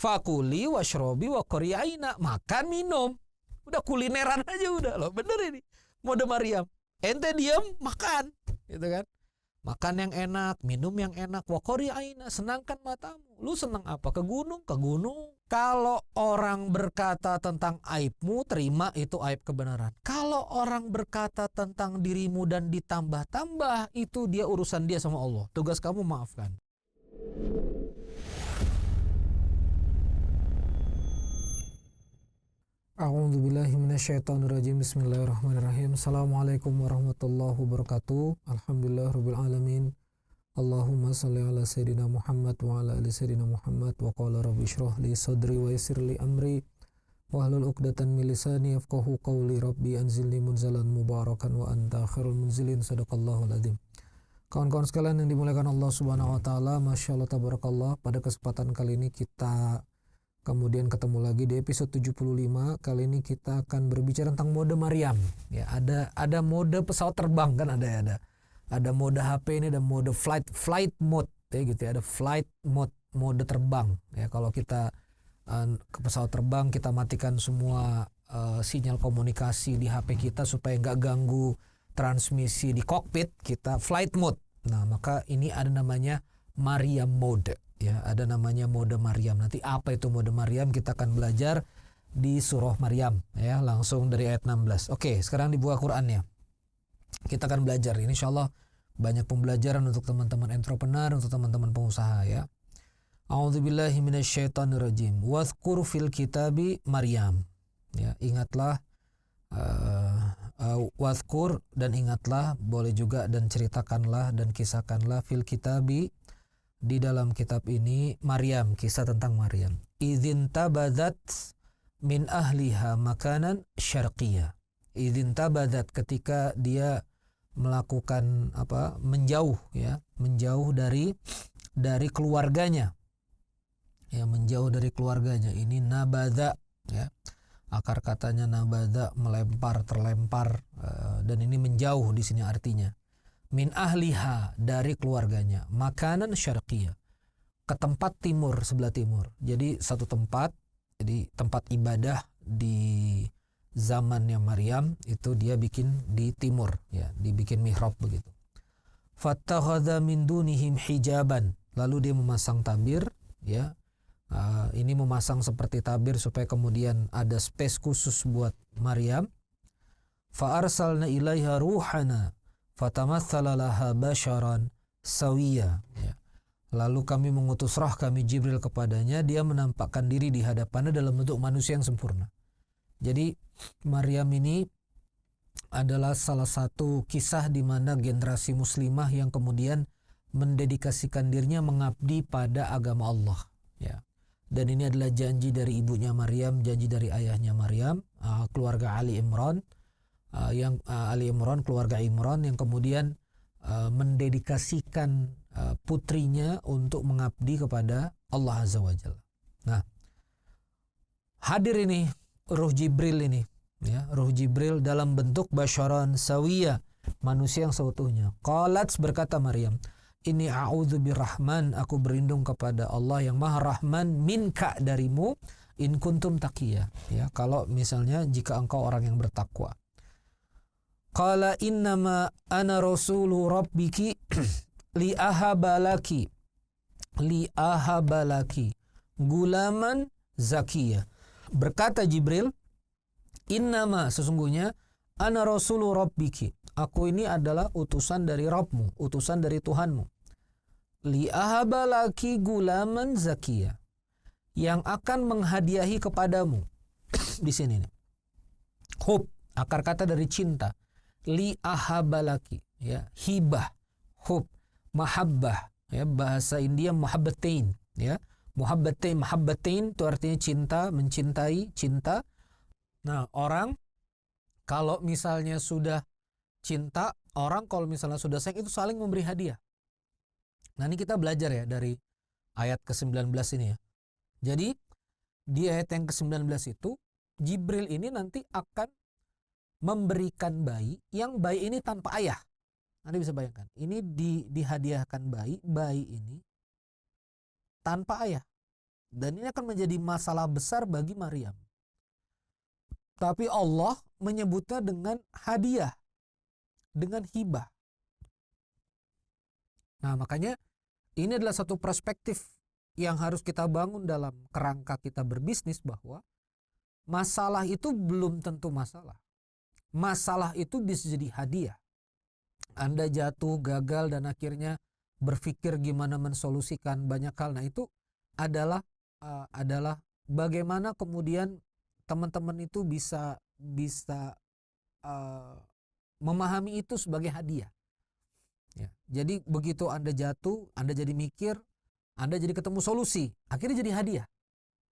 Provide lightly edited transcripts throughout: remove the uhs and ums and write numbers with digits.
Fakuli washrobi wa qori aina, makan minum. Udah kulineran aja udah loh. Bener ini. Mode Maryam. Ente diam makan, gitu kan? Makan yang enak, minum yang enak. Wa qori aina, senangkan matamu. Lu senang apa? Ke gunung, ke gunung. Kalau orang berkata tentang aibmu, terima itu aib kebenaran. Kalau orang berkata tentang dirimu dan ditambah-tambah, itu dia urusan dia sama Allah. Tugas kamu maafkan. A'udzubillahi minasyaitonirrajim. Bismillahirrahmanirrahim. Assalamualaikum warahmatullahi wabarakatuh. Alhamdulillahirabbil alamin. Allahumma shalli ala sayyidina Muhammad wa ala ali sayyidina Muhammad wa qala rabbi shrah li sadri wa yassir li amri wa hlul 'uqdatam min lisani yafqahu qawli. Rabbi anzilni munzalan mubarakan wa anta khairul munzilin. Shadaqallahul adzim. Kawan-kawan sekalian yang dimuliakan Allah Subhanahu wa taala, masyaallah tabarakallah, pada kesempatan kali ini kita kemudian ketemu lagi di episode 75. Kali ini kita akan berbicara tentang mode Maryam. Ya, ada mode pesawat terbang kan, ada mode HP ini, ada mode flight mode ya gitu ya. Ada flight mode terbang. Ya, kalau kita ke pesawat terbang, kita matikan semua sinyal komunikasi di HP kita supaya nggak ganggu transmisi di kokpit, kita flight mode. Nah, maka ini ada namanya Maryam mode. Ya, ada namanya mode Maryam. Nanti apa itu mode Maryam kita akan belajar di surah Maryam ya, langsung dari ayat 16. Oke, sekarang dibuka Qur'annya. Kita akan belajar. Ini insyaallah banyak pembelajaran untuk teman-teman entrepreneur, untuk teman-teman pengusaha ya. A'udzubillahi minasyaitonirrajim. Wadhkur fil kitabi Maryam. Ya, ingatlah wadhkur, dan ingatlah, boleh juga dan ceritakanlah dan kisahkanlah fil kitabi, di dalam kitab ini, Maryam, kisah tentang Maryam. Idzin tabadat min ahliha makanan syarqiyah. Idzin tabadat, ketika dia melakukan menjauh ya, menjauh dari keluarganya. Ya, menjauh dari keluarganya. Ini nabadha ya. Akar katanya nabadha, melempar, terlempar, dan ini menjauh di sini artinya. Min ahliha, dari keluarganya, makanan syarqiyah, ke tempat timur, sebelah timur. Jadi satu tempat, jadi tempat ibadah di zamannya Maryam itu dia bikin di timur ya, dibikin mihrab begitu. Fattakhadha min dunihim hijaban, lalu dia memasang tabir ya. Ini memasang seperti tabir supaya kemudian ada space khusus buat Maryam. Fa arsalna ilaiha ruhana fatamatsala laha basharan sawiya ya. Lalu kami mengutus roh kami Jibril kepadanya, dia menampakkan diri di hadapannya dalam bentuk manusia yang sempurna. Jadi Maryam ini adalah salah satu kisah di mana generasi muslimah yang kemudian mendedikasikan dirinya mengabdi pada agama Allah ya. Dan ini adalah janji dari ibunya Maryam, janji dari ayahnya Maryam, keluarga Ali Imran. Keluarga Imran yang kemudian mendedikasikan putrinya untuk mengabdi kepada Allah Azza wa Jalla. Nah, hadir ini Ruh Jibril ini ya, Ruh Jibril dalam bentuk basyaran sawiya, manusia yang seutuhnya. Qalat, berkata Maryam, ini a'udzu birrahman, aku berlindung kepada Allah yang Maha Rahman, minka, darimu, in kuntum taqiyya ya, kalau misalnya jika engkau orang yang bertakwa. Qala innama ana rasulu rabbiki li ahabalaki gulaman zakiyah. Berkata Jibril, innama, sesungguhnya, ana rasulu rabbiki, aku ini adalah utusan dari Rabbmu, utusan dari Tuhanmu. Li ahabalaki gulaman zakiyah, yang akan menghadiahi kepadamu. Di sini nih, hub, akar kata dari cinta. Li ahabalaki ya, hibah, hub, mahabbah ya, bahasa India muhabbatain ya. Muhabbatain itu artinya cinta, mencintai, cinta. Nah, orang kalau misalnya sudah cinta, orang kalau misalnya sudah sayang itu saling memberi hadiah. Nah, ini kita belajar ya dari ayat ke-19 ini ya. Jadi di ayat yang ke-19 itu Jibril ini nanti akan memberikan bayi, yang bayi ini tanpa ayah. Anda bisa bayangkan, ini dihadiahkan bayi ini tanpa ayah. Dan ini akan menjadi masalah besar bagi Maryam. Tapi Allah menyebutnya dengan hadiah, dengan hibah. Nah, makanya ini adalah satu perspektif yang harus kita bangun dalam kerangka kita berbisnis, bahwa masalah itu belum tentu masalah. Masalah itu bisa jadi hadiah. Anda jatuh, gagal, dan akhirnya berpikir gimana mensolusikan banyak hal. Nah, itu adalah bagaimana kemudian teman-teman itu bisa memahami itu sebagai hadiah. Ya, jadi begitu Anda jatuh, Anda jadi mikir, Anda jadi ketemu solusi, akhirnya jadi hadiah.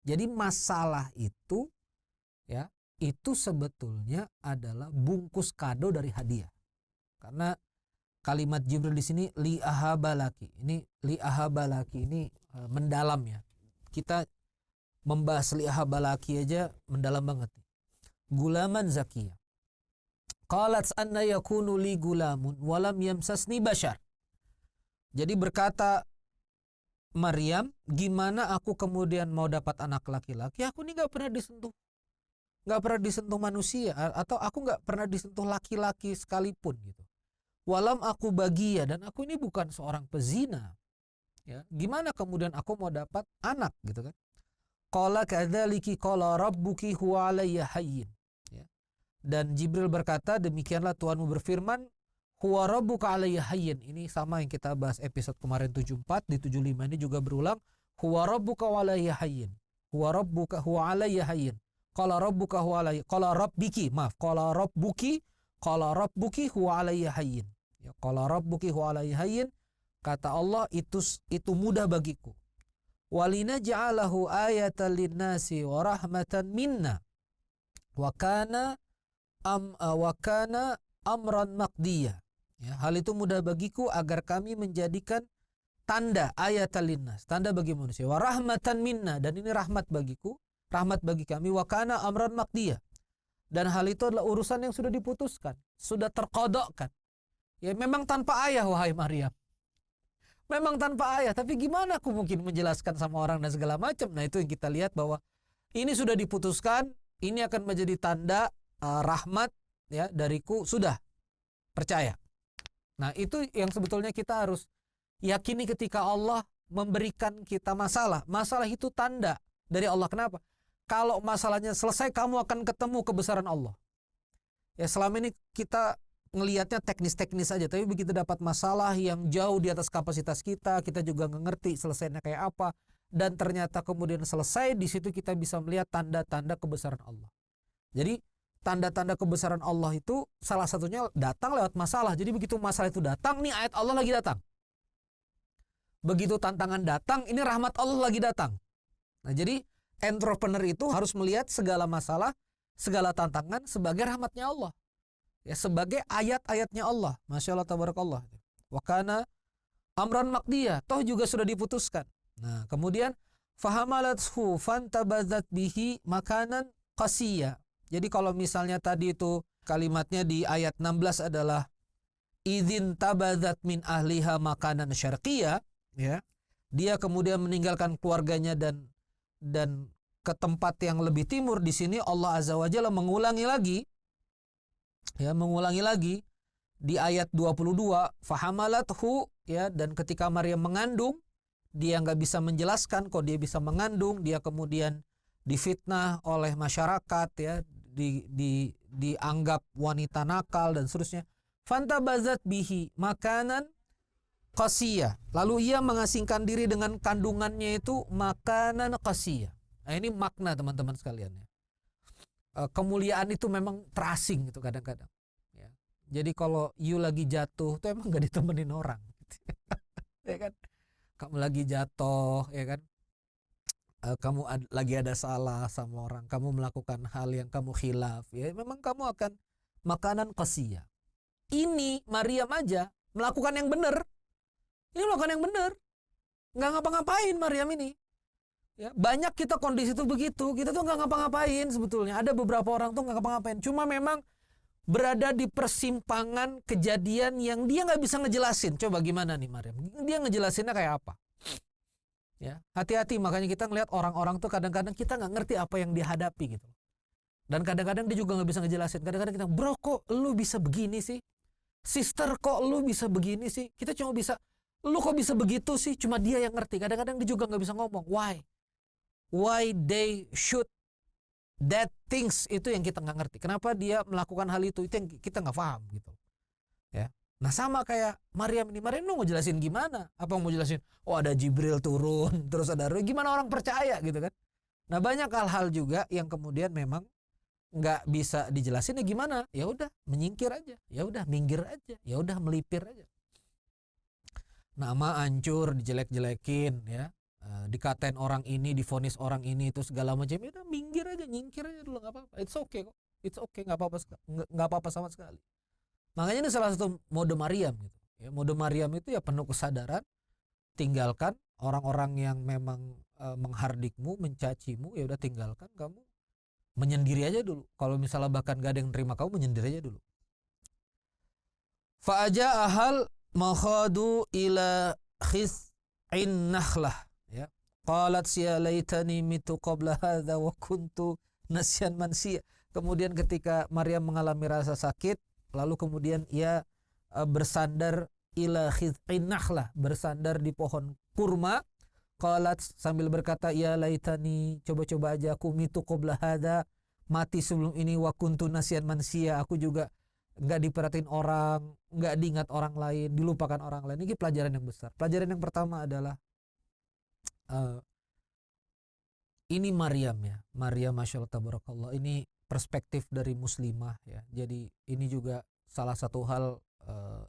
Jadi masalah itu, ya, itu sebetulnya adalah bungkus kado dari hadiah. Karena kalimat Jibril di sini li ahabalaki. Ini li ahabalaki ini mendalam ya. Kita membahas li ahabalaki aja mendalam banget. Gulaman zakiyah. Qalat anna yakunu li gulamun walam yamsasni bashar. Jadi berkata Maryam, gimana aku kemudian mau dapat anak laki-laki? Aku ini gak pernah disentuh manusia, atau aku gak pernah disentuh laki-laki sekalipun gitu. Walam aku bagia, dan aku ini bukan seorang pezina. Ya, gimana kemudian aku mau dapat anak gitu kan? Qala kadzaliki qala rabbuki huwa alayya hayyin. Dan Jibril berkata, demikianlah Tuhanmu berfirman, huwa rabbuka alayya hayyin. Ini sama yang kita bahas episode kemarin 74, di 75 ini juga berulang, huwa rabbuka alayya hayyin. Huwa rabbuka huwa alayya hayyin. Qala rabbuka huwa alayya, qala rabbiki, maaf, qala rabbuki huwa alayya hayyin. Ya, qala rabbuki huwa alayya hayyin, kata Allah, itu mudah bagiku. Walina ja'alahu ayatan linnasi wa rahmatan minna. Wa kana amran maqdiyah. Ya, hal itu mudah bagiku agar kami menjadikan tanda ayatan linnas, tanda bagi manusia. Wa rahmatan minna, dan ini rahmat bagiku, rahmat bagi kami. Wa kana amran maqdiyah, dan hal itu adalah urusan yang sudah diputuskan, sudah terkodokkan. Ya, memang tanpa ayah wahai Maryam. Memang tanpa ayah, tapi gimana aku mungkin menjelaskan sama orang dan segala macam. Nah, itu yang kita lihat bahwa ini sudah diputuskan, ini akan menjadi tanda rahmat ya dariku, sudah percaya. Nah, itu yang sebetulnya kita harus yakini ketika Allah memberikan kita masalah. Masalah itu tanda dari Allah. Kenapa? Kalau masalahnya selesai, kamu akan ketemu kebesaran Allah. Ya, selama ini kita ngelihatnya teknis-teknis aja, tapi begitu dapat masalah yang jauh di atas kapasitas kita juga nggak ngerti selesainya kayak apa, dan ternyata kemudian selesai, di situ kita bisa melihat tanda-tanda kebesaran Allah. Jadi tanda-tanda kebesaran Allah itu salah satunya datang lewat masalah. Jadi begitu masalah itu datang, nih ayat Allah lagi datang. Begitu tantangan datang, ini rahmat Allah lagi datang. Nah, jadi entrepreneur itu harus melihat segala masalah, segala tantangan sebagai rahmatnya Allah. Ya, sebagai ayat-ayatnya Allah. Masya Allah, tabarakallah. Wa kana amran maqdiyah, toh juga sudah diputuskan. Nah, kemudian fahamalathu fantabadzat bihi makanan qasiyya. Jadi kalau misalnya tadi itu kalimatnya di ayat 16 adalah idzin tabadzat min ahliha makanan syarqiyya, ya. Dia kemudian meninggalkan keluarganya dan ke tempat yang lebih timur. Di sini Allah Azza wa Jalla mengulangi lagi di ayat 22, fahamalathu, ya, dan ketika Maryam mengandung, dia nggak bisa menjelaskan kok dia bisa mengandung, dia kemudian difitnah oleh masyarakat, ya, dianggap wanita nakal dan seterusnya. Fantabazat bihi makanan qasiyah. Lalu ia mengasingkan diri dengan kandungannya itu makanan qasiyah. Nah, ini makna teman-teman sekalian ya. Kemuliaan itu memang terasing gitu kadang-kadang. Ya. Jadi kalau you lagi jatuh tuh emang gak ditemenin orang. Ya kan? Kamu lagi jatuh, ya kan? Kamu lagi ada salah sama orang, kamu melakukan hal yang kamu khilaf, ya memang kamu akan makanan qasiyah. Ini Maryam aja melakukan yang benar. Ini melakukan yang benar. Nggak ngapa-ngapain Maryam ini. Ya, banyak kita kondisi itu begitu, kita tuh nggak ngapa-ngapain sebetulnya. Ada beberapa orang tuh nggak ngapa-ngapain, cuma memang berada di persimpangan kejadian yang dia nggak bisa ngejelasin. Coba gimana nih Maryam? Dia ngejelasinnya kayak apa? Ya, hati-hati, makanya kita ngelihat orang-orang tuh kadang-kadang kita nggak ngerti apa yang dihadapi gitu. Dan kadang-kadang dia juga nggak bisa ngejelasin. Kadang-kadang kita, bro kok lu bisa begini sih? Sister kok lu bisa begini sih? Kita cuma bisa, lu kok bisa begitu sih? Cuma dia yang ngerti. Kadang-kadang dia juga nggak bisa ngomong. Why? Why they should that things, itu yang kita nggak ngerti. Kenapa dia melakukan hal itu yang kita nggak paham gitu. Ya. Nah sama kayak Maryam ini. Maryam lu mau jelasin gimana? Apa mau jelasin? Oh ada Jibril turun, terus ada Ruh. Gimana orang percaya gitu kan? Nah banyak hal-hal juga yang kemudian memang nggak bisa dijelasin, ya gimana? Ya udah menyingkir aja, ya udah minggir aja, ya udah melipir aja. Nama hancur, dijelek-jelekin, ya, dikatain orang ini, divonis orang ini, itu segala macam, ya udah minggir aja, nyingkir aja dulu, nggak apa-apa. It's okay kok, it's okay, nggak apa-apa, nggak apa-apa sama sekali. Makanya ini salah satu mode Maryam gitu. Ya, mode Maryam itu ya penuh kesadaran, tinggalkan orang-orang yang memang menghardikmu, mencacimu, ya udah tinggalkan, kamu menyendiri aja dulu. Kalau misalnya bahkan gak ada yang terima kamu, menyendiri aja dulu. Fa'aja ahal makhadu ila khis'in nakhlah, ya. Qalat ya laitani mitu qabla hadza wa kuntu nasyan mansiya. Kemudian ketika Maryam mengalami rasa sakit, lalu kemudian ia bersandar ila khis'in nakhlah, bersandar di pohon kurma. Qalat, sambil berkata, ya laitani, coba-coba aja aku mitu qabla hadza, mati sebelum ini, wa kuntu nasyan mansiya, aku juga nggak diperhatiin orang, nggak diingat orang lain, dilupakan orang lain. Ini pelajaran yang besar. Pelajaran yang pertama adalah ini Maryam, ya, Maryam masyaallah tabarakallah, ini perspektif dari muslimah, ya. Jadi ini juga salah satu hal,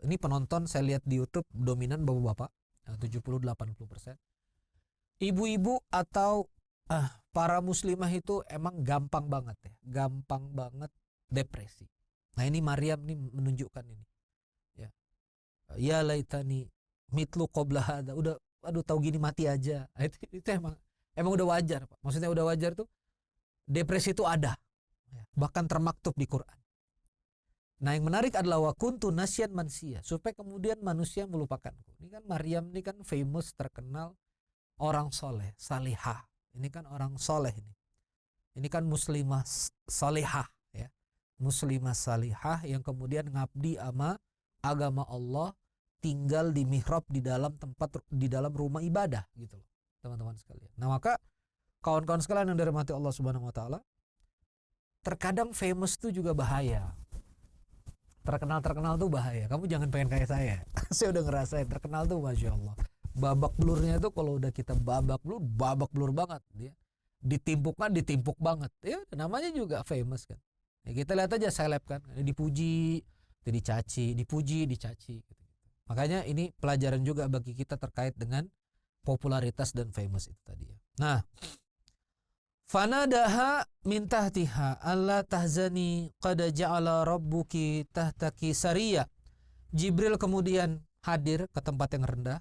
ini penonton saya lihat di YouTube dominan bapak-bapak, 70-80%. Ibu-ibu atau para muslimah itu emang gampang banget, ya, gampang banget depresi. Nah ini Maryam ini menunjukkan ini, ya, ya laitani mitlu qabla hadza, udah aduh tahu gini mati aja. Itu emang udah wajar, Pak. Maksudnya udah wajar tuh, depresi itu ada, ya, bahkan termaktub di Quran. Nah yang menarik adalah wa kuntu nasyan mansiya, supaya kemudian manusia melupakanku. Ini kan Maryam ini kan famous, terkenal orang soleh, salihah. Ini kan orang soleh ini. Ini kan muslimah salihah, ya. Muslimah salihah yang kemudian ngabdi ama agama Allah, tinggal di mihrab, di dalam tempat, di dalam rumah ibadah gitu loh, teman-teman sekalian. Nah maka kawan-kawan sekalian yang dirahmati Allah Subhanahu wa taala, terkadang famous itu juga bahaya. Terkenal tuh bahaya. Kamu jangan pengen kayak saya. Saya udah ngerasain terkenal tuh Masya Allah. Babak belurnya tuh kalau udah kita babak belur banget dia. Ditimpuk banget. Ya namanya juga famous kan. Ya, kita lihat aja seleb kan, dipuji, dicaci, dipuji, dicaci gitu. Makanya ini pelajaran juga bagi kita terkait dengan popularitas dan famous itu tadi ya. Nah, fanadaha min tahtiha alla tahzani qad ja'ala rabbuki tahtaki sariya. Jibril kemudian hadir ke tempat yang rendah.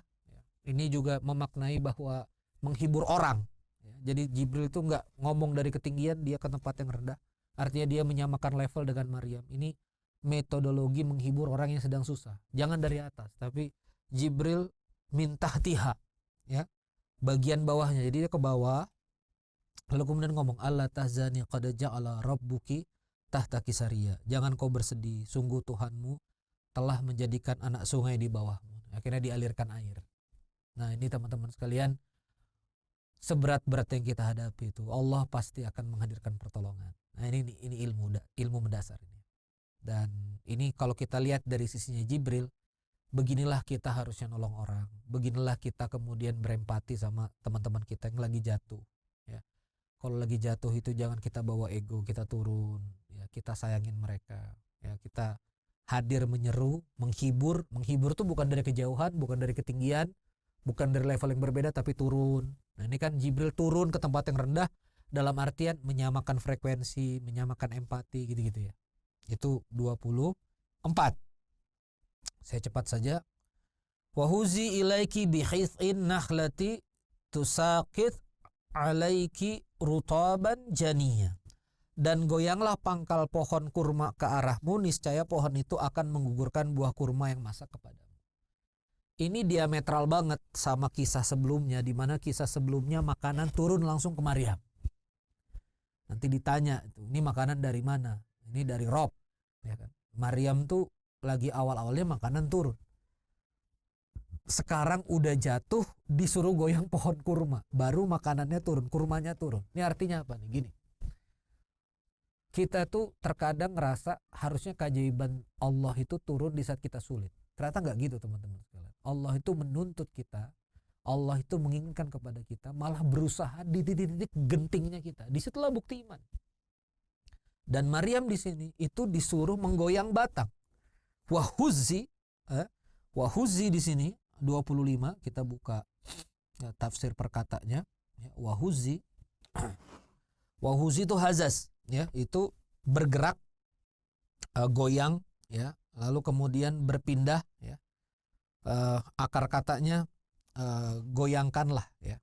Ini juga memaknai bahwa menghibur orang. Jadi Jibril itu nggak ngomong dari ketinggian, dia ke tempat yang rendah. Artinya dia menyamakan level dengan Maryam. Ini metodologi menghibur orang yang sedang susah. Jangan dari atas, tapi Jibril min tahtiha, ya, bagian bawahnya. Jadi dia ke bawah. Lalu kemudian ngomong, Allah tahzani qad ja'ala rabbuki tahtaki sariya. Jangan kau bersedih, sungguh Tuhanmu telah menjadikan anak sungai di bawahmu. Akhirnya dialirkan air. Nah ini teman-teman sekalian, seberat-berat yang kita hadapi itu, Allah pasti akan menghadirkan pertolongan. Nah ini ilmu mendasar ini. Dan ini kalau kita lihat dari sisinya Jibril, beginilah kita harusnya nolong orang. Beginilah kita kemudian berempati sama teman-teman kita yang lagi jatuh. Ya. Kalau lagi jatuh itu jangan kita bawa ego, kita turun. Ya, kita sayangin mereka. Ya, kita hadir menyeru, menghibur. Menghibur itu bukan dari kejauhan, bukan dari ketinggian, bukan dari level yang berbeda, tapi turun. Nah ini kan Jibril turun ke tempat yang rendah, dalam artian menyamakan frekuensi, menyamakan empati gitu-gitu ya. Itu 24. Saya cepat saja. Wahuzi ilaiki bihithin nakhlati tusaqit alaiki rutaban janiya. Dan goyanglah pangkal pohon kurma ke arahmu, niscaya pohon itu akan menggugurkan buah kurma yang masak kepadamu. Ini diametral banget sama kisah sebelumnya, di mana kisah sebelumnya makanan turun langsung ke Maryam. Nanti ditanya, ini makanan dari mana? Ini dari Rob. Ya kan? Maryam tuh lagi awal-awalnya makanan turun. Sekarang udah jatuh, disuruh goyang pohon kurma. Baru makanannya turun, kurmanya turun. Ini artinya apa nih? Gini. Kita tuh terkadang ngerasa harusnya keajaiban Allah itu turun di saat kita sulit. Ternyata nggak gitu teman-teman sekalian. Allah itu menuntut kita, Allah itu menginginkan kepada kita, malah berusaha di titik-titik gentingnya kita. Disitulah bukti iman. Dan Maryam di sini itu disuruh menggoyang batang. Wahuzi di sini 25, kita buka tafsir perkatanya. Wahuzi itu hazaz, ya, itu bergerak, goyang, ya, lalu kemudian berpindah, ya. Akar katanya goyangkanlah, ya.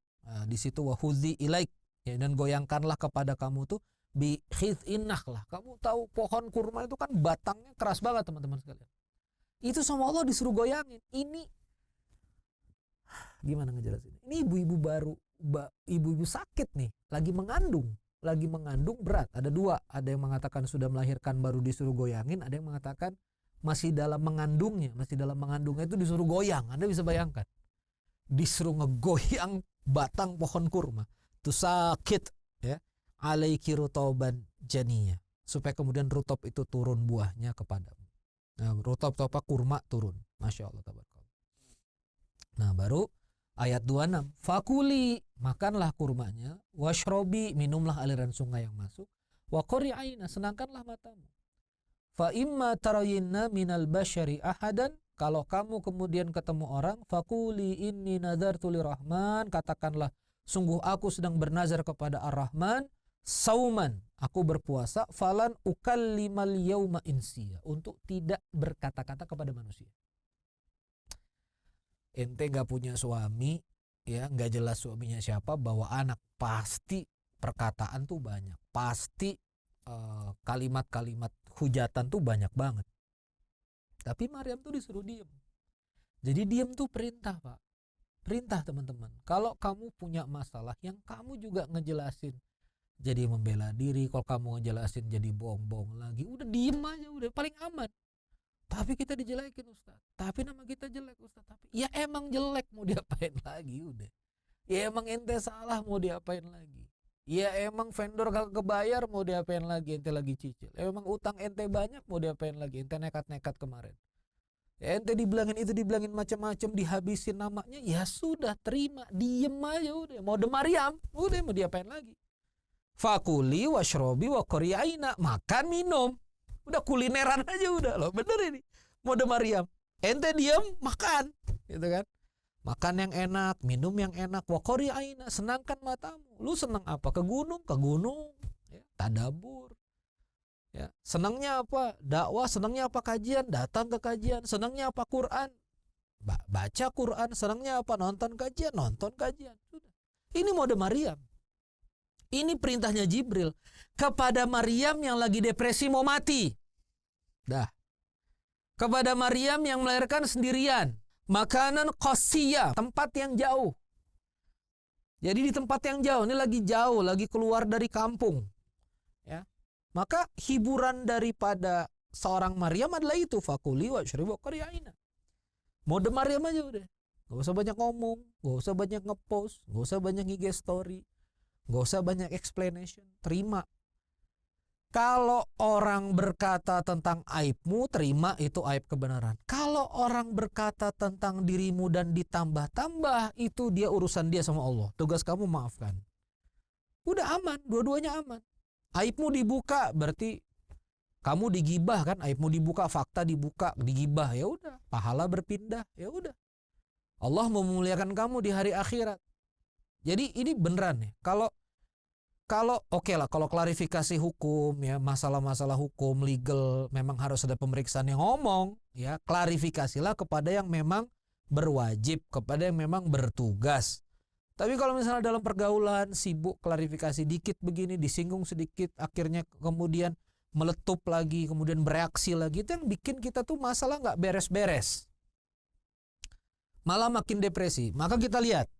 Di situ wahuzi ilaik, ya, dan goyangkanlah kepada kamu tuh bi khid'inah lah. Kamu tahu pohon kurma itu kan batangnya keras banget teman-teman sekalian. Itu sama Allah disuruh goyangin. Ini gimana ngejelasin? Ini ibu-ibu baru, ibu-ibu sakit nih, lagi mengandung berat. Ada dua, ada yang mengatakan sudah melahirkan baru disuruh goyangin, ada yang mengatakan masih dalam mengandungnya itu disuruh goyang. Anda bisa bayangkan, disuruh ngegoyang batang pohon kurma, tuh sakit, ya, alaiki rutoban janiyah, supaya kemudian rutop itu turun buahnya kepadamu. Nah, rutop apa? Kurma turun. Masya Allah tabarakallah. Nah, baru ayat 26, fakuli, makanlah kurmanya, washrobi, minumlah aliran sungai yang masuk, wa qurri aina, senangkanlah matamu. Fa imma tarayinna minal basyari ahadan, kalau kamu kemudian ketemu orang, fakuli inni nadartu lirahman, katakanlah sungguh aku sedang bernazar kepada Ar-Rahman, sauman, aku berpuasa, falan ukallimal yauma insiya, untuk tidak berkata-kata kepada manusia. Ente gak punya suami, ya, gak jelas suaminya siapa, bawa anak, pasti perkataan tuh banyak, pasti kalimat-kalimat hujatan tuh banyak banget. Tapi Maryam tuh disuruh diem. Jadi diem tuh perintah, Pak. Perintah teman-teman. Kalau kamu punya masalah yang kamu juga ngejelasin, jadi membela diri. Kalau kamu ngejelasin jadi bohong-bohong lagi, udah diem aja, udah paling aman. Tapi kita dijelekin Ustaz, tapi nama kita jelek Ustaz. Tapi ya emang jelek, mau diapain lagi, udah. Ya emang ente salah, mau diapain lagi. Ya emang vendor gak kebayar, mau diapain lagi, ente lagi cicil. Ya emang utang ente banyak, mau diapain lagi, ente nekat-nekat kemarin. Ya ente dibilangin itu, dibilangin macam-macam, dihabisin namanya, ya sudah, terima, diem aja udah. Mau Maryam, udah, mau diapain lagi. Fakuli washrobi wa qurri aina, makan minum. Udah kulineran aja udah loh, bener ini. Mode Maryam, ente diam, makan, gitu kan. Makan yang enak, minum yang enak, wa qurri aina, senangkan matamu. Lu senang apa? Ke gunung, ya, tadabur. Ya, senangnya apa? Dakwah, senangnya apa? Kajian, datang ke kajian. Senangnya apa? Quran, baca Quran. Senangnya apa? Nonton kajian, nonton kajian. Sudah. Ini mode Maryam. Ini perintahnya Jibril kepada Maryam yang lagi depresi mau mati. Dah. Kepada Maryam yang melahirkan sendirian. Makanan qasiyah, tempat yang jauh. Jadi di tempat yang jauh, ini lagi jauh, lagi keluar dari kampung. Ya. Maka hiburan daripada seorang Maryam adalah itu, fakuli washrabi wa qurri aina. Mode Maryam aja udah. Gak usah banyak ngomong, gak usah banyak ngepost, gak usah banyak IG story. Gak usah banyak explanation, terima. Kalau orang berkata tentang aibmu, terima itu aib kebenaran. Kalau orang berkata tentang dirimu dan ditambah-tambah, itu dia urusan dia sama Allah. Tugas kamu maafkan. Udah aman, dua-duanya aman. Aibmu dibuka, berarti kamu digibah kan? Aibmu dibuka, fakta dibuka, digibah, ya udah. Pahala berpindah, ya udah. Allah memuliakan kamu di hari akhirat. Jadi ini beneran nih. Kalau oke lah, kalau klarifikasi hukum, ya, masalah-masalah hukum legal memang harus ada pemeriksaan yang ngomong, ya, klarifikasilah kepada yang memang berwajib, kepada yang memang bertugas. Tapi kalau misalnya dalam pergaulan sibuk klarifikasi dikit begini, disinggung sedikit, akhirnya kemudian meletup lagi, kemudian bereaksi lagi, itu yang bikin kita tuh masalah nggak beres-beres. malah makin depresi. Maka kita lihat.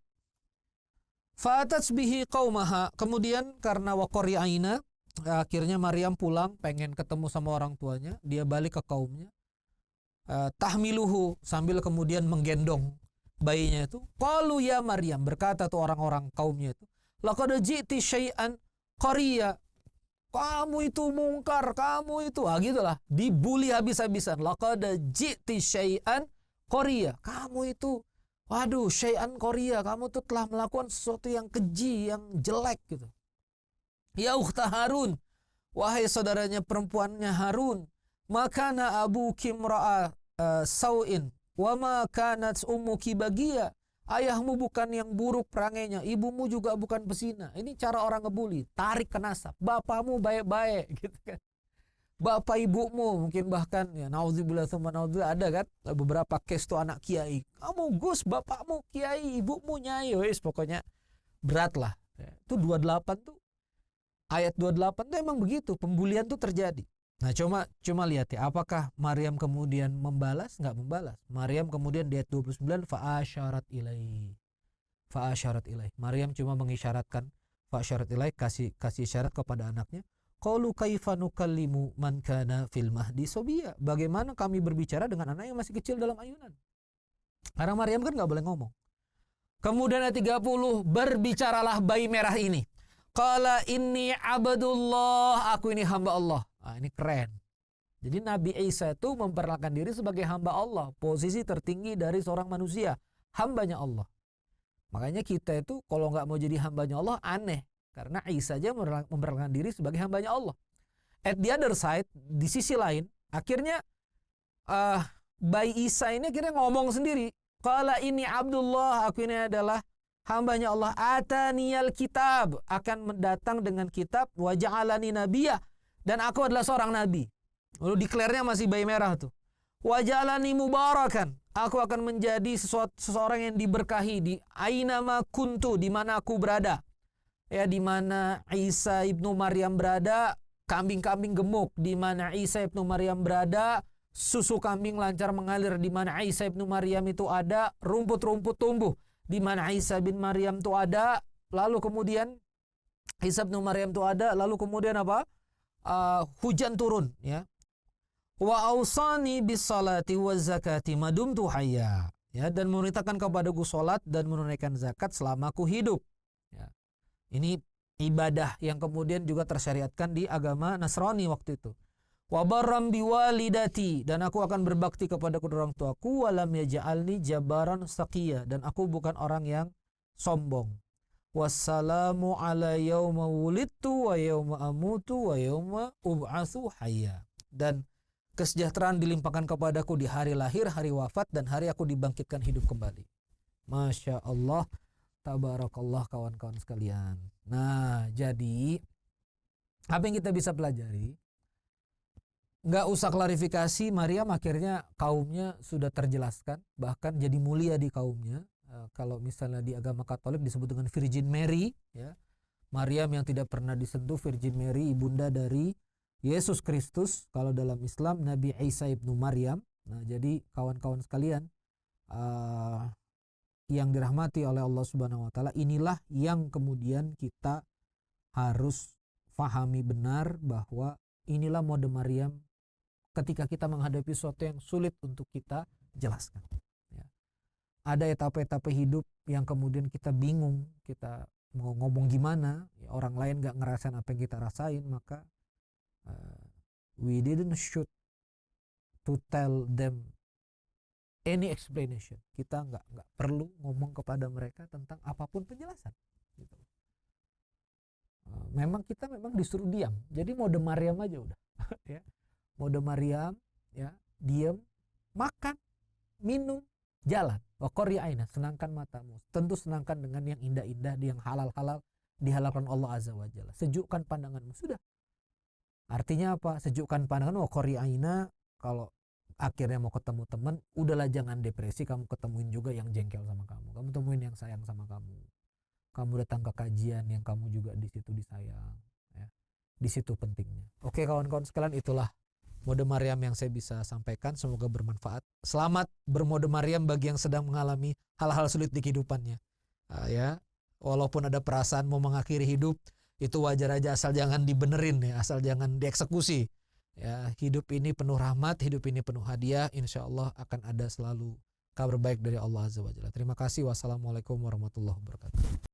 Fa'atat bihi qaumaha, kemudian karena waqari aina, akhirnya Maryam pulang pengen ketemu sama orang tuanya, dia balik ke kaumnya. Tahmiluhu, sambil kemudian menggendong bayinya itu. Qalu ya Maryam, berkata tuh orang-orang kaumnya itu, laqad ji'ti syai'an qariya. Kamu itu mungkar, kamu itu gitulah, dibully habis-habisan. Laqad ji'ti syai'an qariya. Kamu itu, waduh, syai'an qariya, kamu tuh telah melakukan sesuatu yang keji, yang jelek gitu. Ya ukhta Harun, wahai saudaranya perempuannya Harun, makana abuki imra'a sau'in wa ma kanat ummuki bagiya. Ayahmu bukan yang buruk perangainya, ibumu juga bukan pesina. Ini cara orang ngebully, tarik ke nasab. Bapakmu baik-baik gitu kan. Bapak ibumu mungkin bahkan ya naudzubillah tsumma naudzubillah, ada kan beberapa case tuh anak kiai. Kamu Gus, bapakmu kiai, ibumu nyai, wis pokoknya berat lah. Itu 28 tuh. Ayat 28 tuh emang begitu, pembulian tuh terjadi. Nah cuma lihat ya, apakah Maryam kemudian membalas? Nggak membalas. Maryam kemudian di ayat 29 fa'asyarat ilaih. Fa'asyarat ilaih. Maryam cuma mengisyaratkan, fa'asyarat ilaih, kasih isyarat kepada anaknya. Qalu kaifa nukallimu man kana fil mahdi sobiyya. Bagaimana kami berbicara dengan anak yang masih kecil dalam ayunan? Karena Maryam kan nggak boleh ngomong. Kemudian ayat 30, berbicaralah bayi merah ini. Qala inni abdullah, aku ini hamba Allah. Ini keren. Jadi Nabi Isa itu memperkenalkan diri sebagai hamba Allah, posisi tertinggi dari seorang manusia, hambanya Allah. Makanya kita itu kalau nggak mau jadi hambanya Allah aneh, karena Isa aja memperkenalkan diri sebagai hambanya Allah. At the other side, di sisi lain, akhirnya bayi Isa ini akhirnya ngomong sendiri. Qala ini Abdullah, aku ini adalah hambanya Allah. Ataniyal kitab, akan mendatang dengan kitab. Wa ja'alani nabiyah, dan aku adalah seorang nabi. Lalu deklarnya masih bayi merah tuh. Wa ja'alani mubarakan, aku akan menjadi seseorang yang diberkahi di ainama kuntu, di mana aku berada. Ya, di mana Isa ibnu Maryam berada, kambing-kambing gemuk. Di mana Isa ibnu Maryam berada, susu kambing lancar mengalir. Di mana Isa ibnu Maryam itu ada, rumput-rumput tumbuh. Di mana Isa bin Maryam itu ada, lalu kemudian Isa ibnu Maryam itu ada, lalu kemudian apa? Hujan turun, ya. Wa ausani bis salati waz zakati madumtu hayya, ya, dan memerintahkan kepadaku salat dan menunaikan zakat selama aku hidup. Ya. Ini ibadah yang kemudian juga tersyariatkan di agama Nasrani waktu itu. Wa barram biwalidati, dan aku akan berbakti kepada kedua orang tuaku. Walam yaj'alni jabaran saqiya, dan aku bukan orang yang sombong. Wassalamu ala yauma wulidtu wa yauma amutu wa yauma ub'atsu hayya, dan kesejahteraan dilimpahkan kepadaku di hari lahir, hari wafat, dan hari aku dibangkitkan hidup kembali. Masya Allah, tabarakallah kawan-kawan sekalian. Nah, jadi apa yang kita bisa pelajari? Nggak usah klarifikasi, Maryam akhirnya kaumnya sudah terjelaskan, bahkan jadi mulia di kaumnya. Kalau misalnya di agama Katolik disebut dengan Virgin Mary, ya, Maryam yang tidak pernah disentuh, Virgin Mary ibunda dari Yesus Kristus. Kalau dalam Islam Nabi Isa ibnu Maryam. Nah, jadi kawan-kawan sekalian yang dirahmati oleh Allah Subhanahu wa taala, inilah yang kemudian kita harus fahami benar, bahwa inilah mode Maryam ketika kita menghadapi sesuatu yang sulit untuk kita jelaskan. Ya. Ada etapa-etapa hidup yang kemudian kita bingung, kita mau ngomong gimana, ya, orang lain gak ngerasain apa yang kita rasain, maka we didn't should to tell them any explanation. Kita nggak perlu ngomong kepada mereka tentang apapun penjelasan. Gitu. Memang kita disuruh diam. Jadi mode Maryam aja udah. Ya. Mode Maryam, ya, diam, makan, minum, jalan. Wa qurri aina, senangkan matamu. Tentu senangkan dengan yang indah-indah, yang halal-halal dihalalkan Allah Azza wa Jalla. Sejukkan pandanganmu, sudah. Artinya apa? Sejukkan pandangan, wa qurri aina, kalau akhirnya mau ketemu teman, udahlah jangan depresi, kamu ketemuin juga yang jengkel sama kamu. Kamu temuin yang sayang sama kamu. Kamu datang ke kajian yang kamu juga di situ disayang, ya. Di situ pentingnya. Oke kawan-kawan sekalian, itulah mode Maryam yang saya bisa sampaikan, semoga bermanfaat. selamat bermode Maryam bagi yang sedang mengalami hal-hal sulit di kehidupannya. Ya, walaupun ada perasaan mau mengakhiri hidup, itu wajar aja asal jangan dibenerin ya, asal jangan dieksekusi. Ya, hidup ini penuh rahmat, hidup ini penuh hadiah, insya Allah akan ada selalu kabar baik dari Allah Azza wa Jalla. Terima kasih. Wassalamualaikum warahmatullahi wabarakatuh.